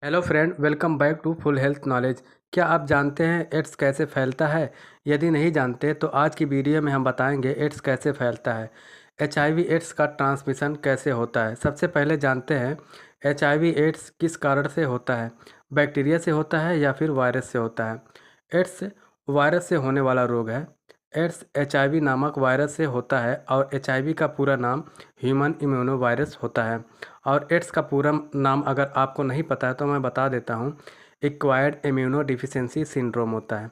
Hello friend, welcome back to full health knowledge. क्या आप जानते हैं एड्स कैसे फैलता है? यदि नहीं जानते तो आज की वीडियो में हम बताएंगे एड्स कैसे फैलता है। एचआईवी एड्स का ट्रांसमिशन कैसे होता है। सबसे पहले जानते हैं एचआईवी एड्स किस कारण से होता है। बैक्टीरिया से होता है या फिर वायरस से होता है। एड्स वायरस से होने वाला रोग है। एड्स एचआईवी नामक वायरस से होता है और एचआईवी का पूरा नाम ह्यूमन इम्यूनो वायरस होता है। और एड्स का पूरा नाम अगर आपको नहीं पता है तो मैं बता देता हूँ। एक्वायर्ड इम्यूनो डिफिशियंसी सिंड्रोम होता है।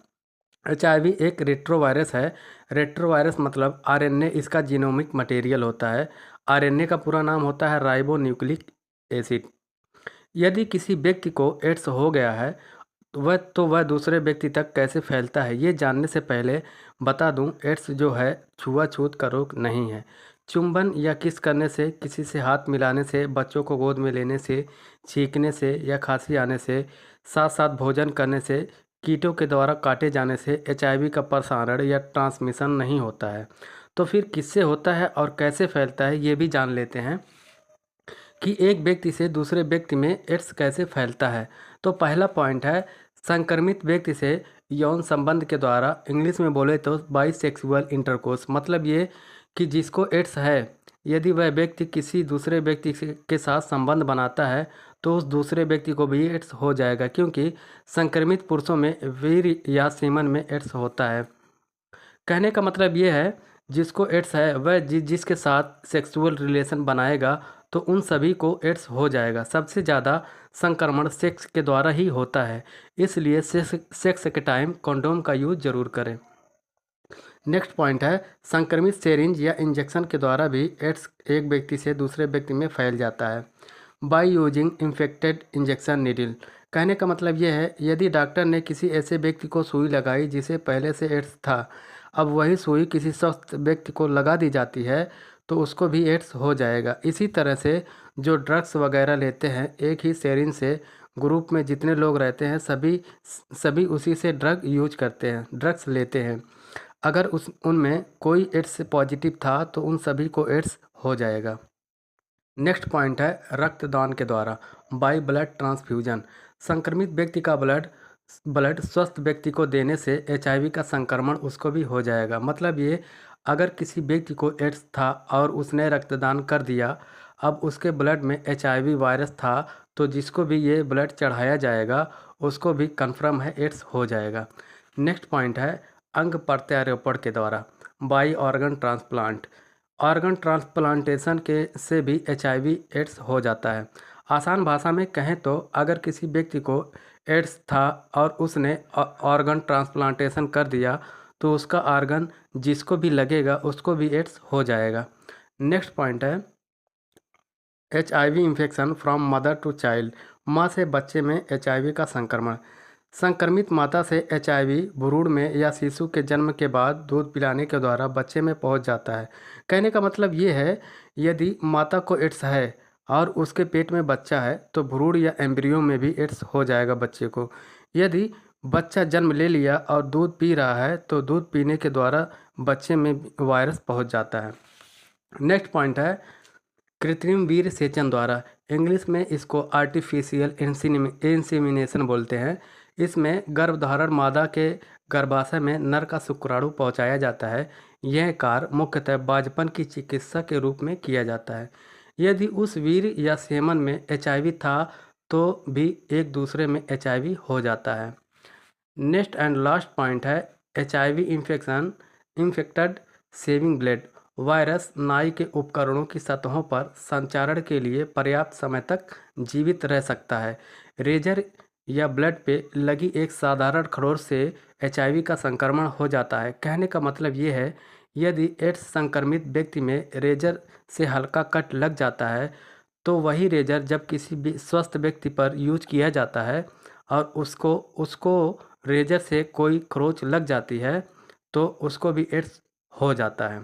एचआईवी एक रेट्रोवायरस है। रेट्रोवायरस मतलब आरएनए इसका जीनोमिक मटेरियल होता है। आरएनए का पूरा नाम होता है राइबो न्यूक्लिक एसिड। यदि किसी व्यक्ति को एड्स हो गया है वह दूसरे व्यक्ति तक कैसे फैलता है, ये जानने से पहले बता दूं, एड्स जो है छुआछूत का रोग नहीं है। चुंबन या किस करने से, किसी से हाथ मिलाने से, बच्चों को गोद में लेने से, छींकने से या खांसी आने से, साथ साथ भोजन करने से, कीटों के द्वारा काटे जाने से एचआईवी का प्रसारण या ट्रांसमिशन नहीं होता है। तो फिर किससे होता है और कैसे फैलता है, ये भी जान लेते हैं कि एक व्यक्ति से दूसरे व्यक्ति में एड्स कैसे फैलता है। तो पहला पॉइंट है संक्रमित व्यक्ति से यौन संबंध के द्वारा। इंग्लिश में बोले तो बाइसेक्सुअल इंटरकोर्स, मतलब ये कि जिसको एड्स है यदि वह व्यक्ति किसी दूसरे व्यक्ति के साथ संबंध बनाता है तो उस दूसरे व्यक्ति को भी एड्स हो जाएगा, क्योंकि संक्रमित पुरुषों में वीर्य या सीमन में एड्स होता है। कहने का मतलब ये है जिसको एड्स है वह जिसके साथ सेक्सुअल रिलेशन बनाएगा तो उन सभी को एड्स हो जाएगा। सबसे ज़्यादा संक्रमण सेक्स के द्वारा ही होता है, इसलिए सेक्स के टाइम कंडोम का यूज जरूर करें। नेक्स्ट पॉइंट है संक्रमित सिरिंज या इंजेक्शन के द्वारा भी एड्स एक व्यक्ति से दूसरे व्यक्ति में फैल जाता है। By using infected injection needle. कहने का मतलब यह है यदि डॉक्टर ने किसी ऐसे व्यक्ति को सुई लगाई जिसे पहले से एड्स था, अब वही सुई किसी स्वस्थ व्यक्ति को लगा दी जाती है तो उसको भी एड्स हो जाएगा। इसी तरह से जो ड्रग्स वगैरह लेते हैं, एक ही सेरिंज से ग्रुप में जितने लोग रहते हैं सभी सभी उसी से ड्रग्स लेते हैं। अगर उनमें कोई एड्स पॉजिटिव था तो उन सभी को एड्स हो जाएगा। नेक्स्ट पॉइंट है रक्तदान के द्वारा, बाय ब्लड ट्रांसफ्यूजन। संक्रमित व्यक्ति का ब्लड स्वस्थ व्यक्ति को देने से एचआईवी का संक्रमण उसको भी हो जाएगा। मतलब ये अगर किसी व्यक्ति को एड्स था और उसने रक्तदान कर दिया, अब उसके ब्लड में एचआईवी वायरस था तो जिसको भी ये ब्लड चढ़ाया जाएगा उसको भी कन्फर्म है एड्स हो जाएगा। नेक्स्ट पॉइंट है अंग प्रत्यारोपण के द्वारा, by organ transplant. Organ transplantation के से भी एचआईवी एड्स हो जाता है। आसान भाषा में कहें तो अगर किसी व्यक्ति को एड्स था और उसने ऑर्गन ट्रांसप्लांटेशन कर दिया तो उसका ऑर्गन जिसको भी लगेगा उसको भी एड्स हो जाएगा। नेक्स्ट पॉइंट है HIV infection from mother to child. माँ से बच्चे में एचआईवी का संक्रमण। संक्रमित माता से एचआईवी भ्रूण में या शिशु के जन्म के बाद दूध पिलाने के द्वारा बच्चे में पहुंच जाता है। कहने का मतलब ये है यदि माता को एड्स है और उसके पेट में बच्चा है तो भ्रूण या एम्ब्रियो में भी एड्स हो जाएगा बच्चे को। यदि बच्चा जन्म ले लिया और दूध पी रहा है तो दूध पीने के द्वारा बच्चे में वायरस पहुंच जाता है। नेक्स्ट पॉइंट है कृत्रिम वीर्य सेचन द्वारा। इंग्लिश में इसको आर्टिफिशियल इंसेमिनेशन बोलते हैं। इसमें गर्भधारण मादा के गर्भाशय में नर का शुक्राणु पहुंचाया जाता है। यह कार्य मुख्यतः बांझपन की चिकित्सा के रूप में किया जाता है। यदि उस वीर्य या सेमन में एचआईवी था तो भी एक दूसरे में एचआईवी हो जाता है। नेक्स्ट एंड लास्ट पॉइंट है HIV infected saving blade. Virus नाई के उपकरणों की सतहों पर संचारण के लिए पर्याप्त समय तक जीवित रह सकता है। रेजर या ब्लड पे लगी एक साधारण खरोंच से एचआईवी का संक्रमण हो जाता है। कहने का मतलब ये है यदि एड्स संक्रमित व्यक्ति में रेजर से हल्का कट लग जाता है तो वही रेजर जब किसी भी स्वस्थ व्यक्ति पर यूज किया जाता है और उसको उसको रेजर से कोई खरोंच लग जाती है तो उसको भी एड्स हो जाता है।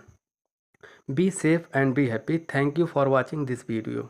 Be safe and be happy. Thank you for watching this video.